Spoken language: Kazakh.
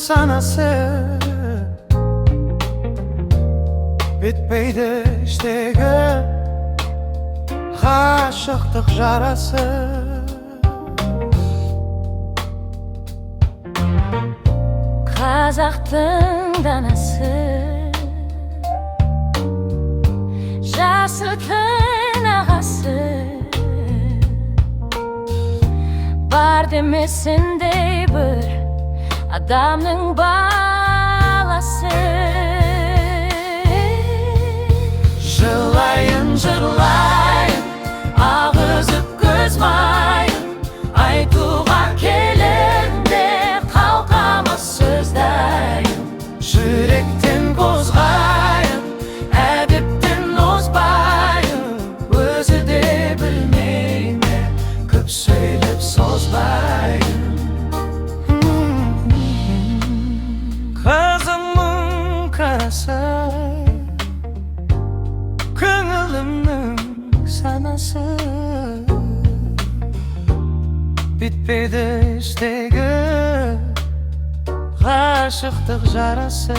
санасы, бітпейді іштегі ғашықтық жарасы. Қазақтың данасы, жасытын ағасы, бар демесіндей бір адамның баласы. Жылайын, жырлайын, ағызып көз майын, айтуға келінде қалқамыз сөздайын. Жүректен қозғайын, әдептен озбайын, өзі де білмейме, көп сөйлеп созбайын. Көзімнің қарасы, көңілімнің санасы, бітпейді іштегі ғашықтық жарасы.